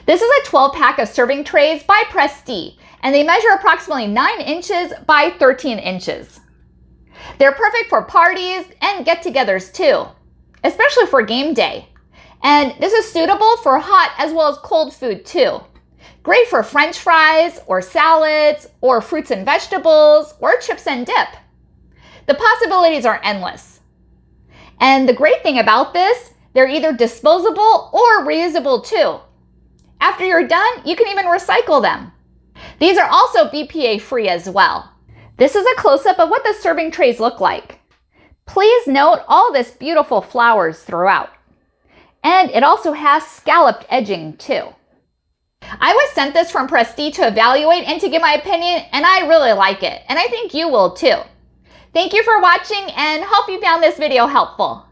This is a 12-pack of serving trays by Prestee, and they measure approximately 9 inches by 13 inches. They're perfect for parties and get-togethers too, especially for game day. And this is suitable for hot as well as cold food too. Great for French fries or salads or fruits and vegetables or chips and dip. The possibilities are endless. And the great thing about this, they're either disposable or reusable too. After you're done, you can even recycle them. These are also BPA free as well. This is a close-up of what the serving trays look like. Please note all this beautiful flowers throughout. And it also has scalloped edging too. I was sent this from Prestee to evaluate and to give my opinion, and I really like it, and I think you will too. Thank you for watching and hope you found this video helpful.